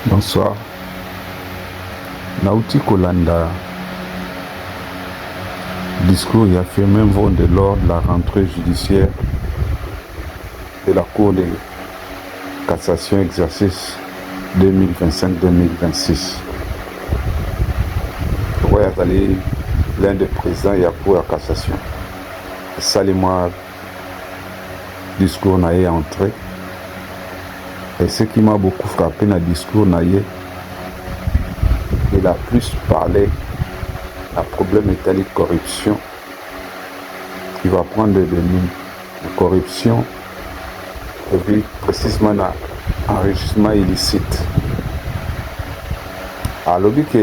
Bonsoir. Nauti Kolanda, discours y a fait même de lors de la rentrée judiciaire de la Cour de cassation exercice 2025-2026. Roy Azali, l'un des présidents de la Cour de cassation. Salimoi, discours n'a entré. Et ce qui m'a beaucoup frappé dans le discours naïe, il a plus parlé d'un problème italique de corruption. Il va prendre de corruption et puis précisément dans enrichissement illicite. Alors que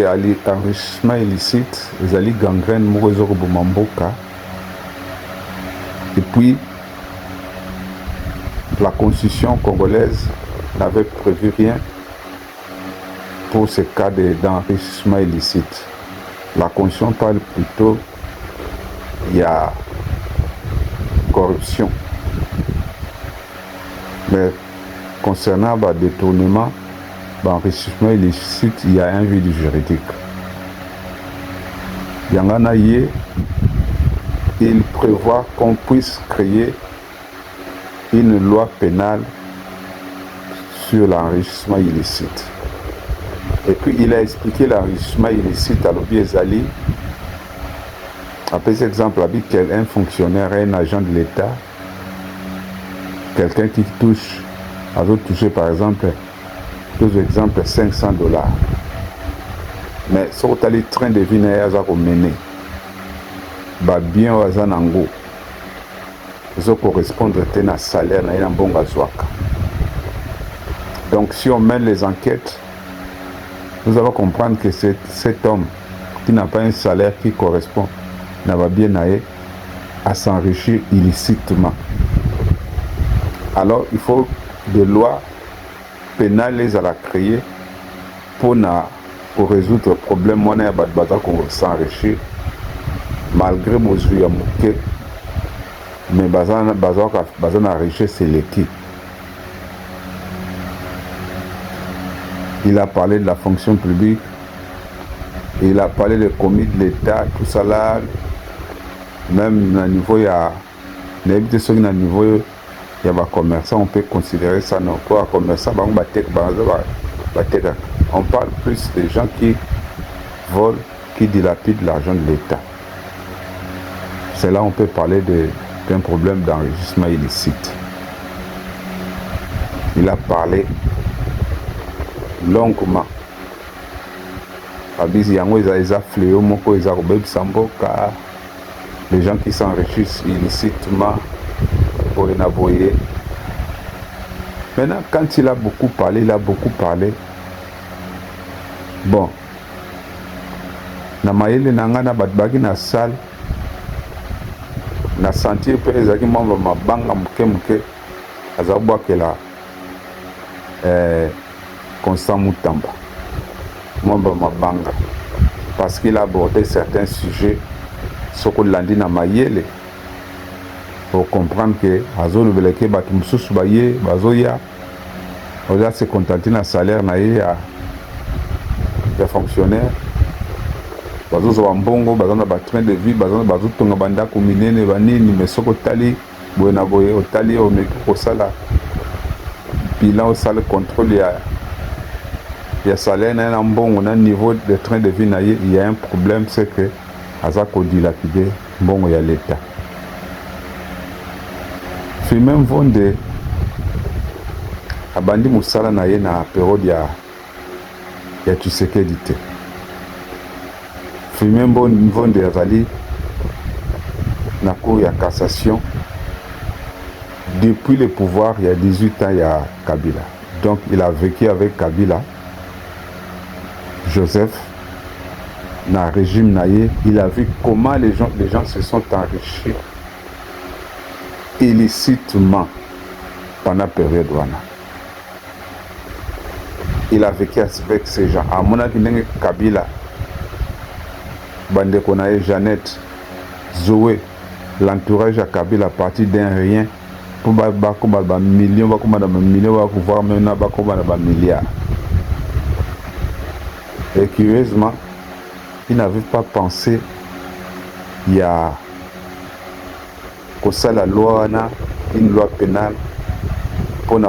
l'enrichissement illicite, ils allaient gangrène Mourezo Mamboka. Et puis la constitution congolaise n'avait prévu rien pour ce cas d'enrichissement illicite. La Constitution parle plutôt, il y a corruption. Mais concernant le détournement, l'enrichissement illicite, il y a un vide juridique. Yanganaye, il prévoit qu'on puisse créer une loi pénale sur l'enrichissement illicite. Et puis il a expliqué l'enrichissement illicite à l'Obi Ezali. Après cet exemple, un fonctionnaire, un agent de l'État, quelqu'un qui touche, a touché par exemple, deux exemples, $500. Mais sur le train de vie, il y a mené. Bien au Zanango. Ça correspond à un salaire, à un bon gazouaka. Donc si on mène les enquêtes, nous allons comprendre que cet homme qui n'a pas un salaire qui correspond n'a pas bien à s'enrichir illicitement. Alors il faut des lois pénales à la créer pour résoudre le problème. On a qu'on s'enrichir malgré mesure mouké, mais bazan enrichir c'est l'équipe. Il a parlé de la fonction publique, il a parlé des commis de l'État, tout ça là, même à niveau, il y a des commerçants, on peut considérer ça, non, quoi, commerçant, on parle plus des gens qui volent, qui dilapident l'argent de l'État. C'est là on peut parler d'un problème d'enrichissement illicite. Il a parlé longuement. Les gens qui s'enrichissent illicitement pour les navoyer. Maintenant, quand il a beaucoup parlé, Bon. Na mayele nangana batbagi na salle. Na sentir pe ezaki mamba mabanga muke azabwa kela Constant Moutamba, Mamba Mabanga, parce qu'il a abordé certains sujets, ce qu'on l'a dit dans Mayele, pour comprendre que Azo le Beleke Batumsus Baye, Bazoya, on a se contenter d'un salaire naïe des fonctionnaires, Bazo Zambongo, Bazo na train de vie, Bazo Tonga Banda Kuminene, Banini, mais Soko Tali, Buena Boye, Otali, Omeko Sala, bilan au salle contrôle, il y a salaire, il y a un bon niveau de train de vie, il y a un problème, c'est que Azako dilapidé, bon, il y a l'État. Puis même Vonde, Abandi Moussala na na période ya Tshisekedi. Puis même Vonde Azali, na cour ya cassation, depuis le pouvoir, il y a 18 ans, il y a Kabila. Donc il a vécu avec Kabila. Joseph, dans le régime naïe, il a vu comment les gens se sont enrichis illicitement pendant la période wana. Il a vécu avec ces gens. À mon avis, Kabila, Bande Konaye, Jeannette, Zoé, l'entourage à Kabila parti d'un rien pour millions, voire même milliards. Et curieusement, il n'avait pas pensé il y a que ça la loi, une loi pénale pour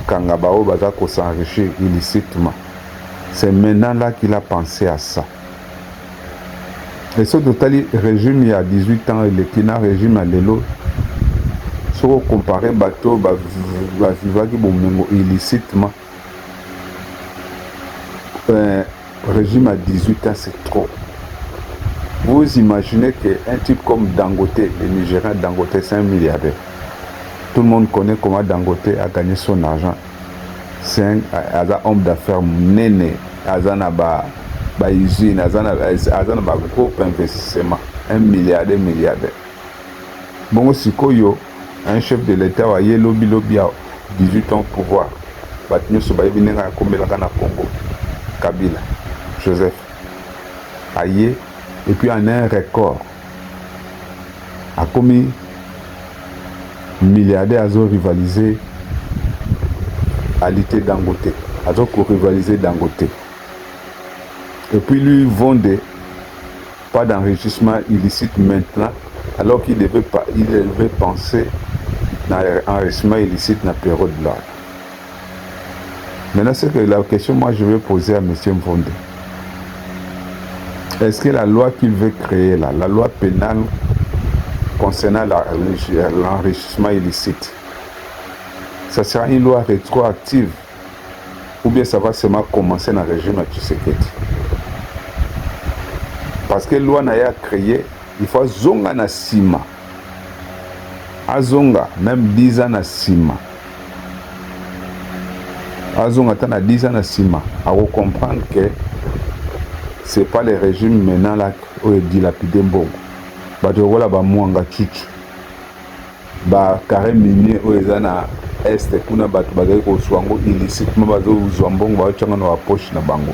Kangabao Baza s'enrichir illicitement. C'est maintenant là qu'il a pensé à ça. Et ce total régime il y a 18 ans, le Kina régime à l'élo, si vous comparez bateau, illicitement, régime à 18 ans, c'est trop. Vous imaginez qu'un type comme Dangote, le Nigérien Dangote, c'est un milliardaire. Tout le monde connaît comment Dangote a gagné son argent. C'est un homme d'affaires néné, Azanaba, usine, Azanaba groupe investissement, un milliardaire. Bon, si un chef de l'État a lobby 18 ans au pouvoir. Batinu Sobaïbinenga Kombelaka Congo, Kabila, Joseph. Aïe, et puis en un record. A commis milliardaire à rivaliser à l'été Dangote, à rivaliser Dangote. Et puis lui vendait pas d'enrichissement illicite maintenant, alors qu'il devait penser dans l'enrichissement illicite dans la période là. Maintenant, c'est que la question moi je vais poser à M. Mvonde. Est-ce que la loi qu'il veut créer là, la loi pénale concernant l'enrichissement illicite, ça sera une loi rétroactive ou bien ça va seulement commencer dans le régime à Tshisekedi? Parce que la loi n'a pas créé, il faut zonga na sima. Azonga, même 10 ans na sima. Azonga tana 10 ans na sima. À comprendre que c'est pas le régime maintenant là où il dilapide mbongo. Bato wala ba muanga chuchu. Ba carré minier où ils na est kuna bato bazali ko swango illicitement bazo mbongo ba tchanga na poche na bango.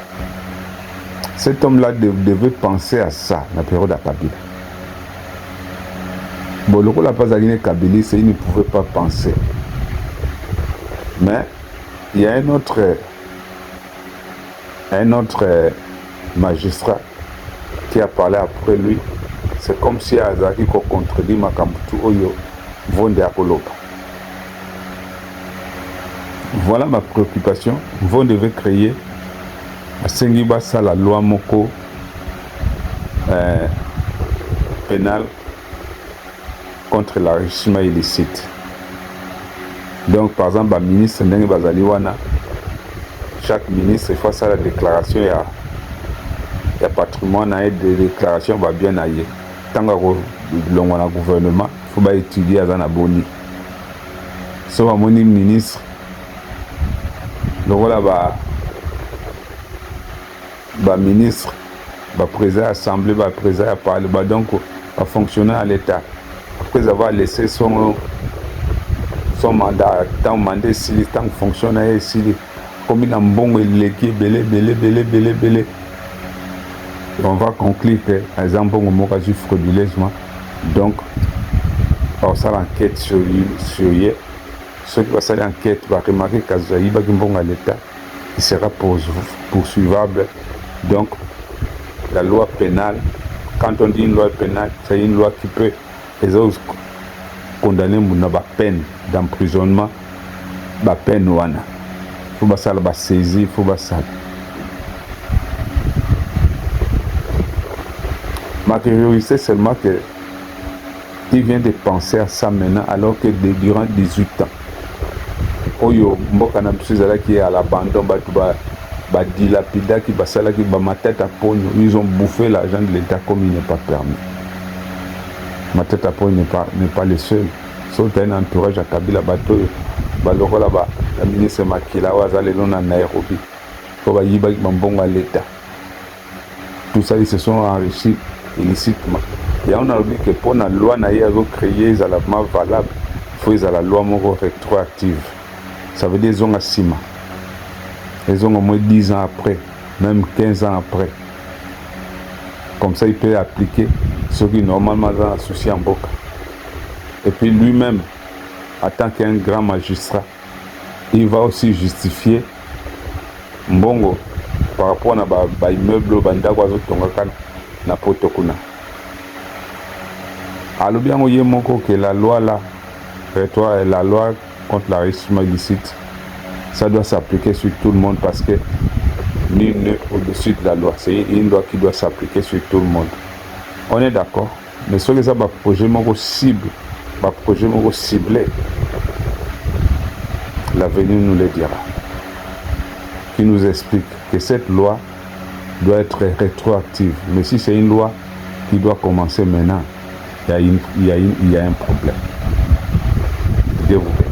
Cet homme-là devait penser à ça, la période à Kabila. Bon, le coup la pas à Kabila, il ne pouvait pas penser. Mais il y a un autre magistrat qui a parlé après lui. C'est comme si Azaki contredit Makambutu Oyo Vonde Apoloba. Voilà ma préoccupation. Vous devez créer Sengiba ça la loi moko pénale contre l'enrichissement illicite. Donc par exemple, le ministre Ndenge Bazaliwana, chaque ministre face à la déclaration il y a patrimoine et des déclarations va bien aller. Tant que le gouvernement, il faut étudier à Zanaboni. Sauf à mon ministre, le rôle ministre, président de l'Assemblée, président de Parlement, donc fonctionner à l'État. Après avoir laissé son mandat, tant mandat ici, tant fonctionnaire ici, comme il a un bon élégué, belé. On va conclure que les exemple on a frauduleusement. Donc, on va l'enquête sur lui. Ceux qui vont faire l'enquête vont remarquer qu'il y a un à l'État, il sera poursuivable. Donc, la loi pénale, quand on dit une loi pénale, c'est une loi qui peut condamner à peine d'emprisonnement, à peine ouana. Il faut que ça soit saisi, il faut que ça. Ma curiosité seulement que il vient de penser à ça maintenant alors que durant 18 ans. Oyo mboka na biso qui est à l'abandon dilapida qui basala qui ma tête à pogno, ils ont bouffé l'argent de l'État comme il n'est pas permis. Ma tête à pogno n'est pas le seul. Sauf un entourage à Kabila bateau baloko là-bas, la ministre Makila Wazale non à Nairobi. Faut ba yiba mbongo à l'État. Tout ça ils se sont enrichis illicitement. Et on a dit que pour la loi n'a pas créé la valable, il faut la loi rétroactive. Ça veut dire qu'ils ont un ciment. Ils ont au moins 10 ans après, même 15 ans après. Comme ça, il peut appliquer ce qui normalement est un souci en boca. Et puis lui-même, en tant qu'un grand magistrat, il va aussi justifier Mbongo par rapport à immeuble bandako azotonga na poto kuna. Alors bien oye moko que la loi là, la loi contre l'enrichissement illicite, ça doit s'appliquer sur tout le monde parce que nul n'est au-dessus de la loi. C'est une loi qui doit s'appliquer sur tout le monde. On est d'accord. Mais ce que ça va projet ciblé, l'avenir nous le dira. Qui nous explique que cette loi doit être rétroactive. Mais si c'est une loi qui doit commencer maintenant, il y a un problème. Dieu vous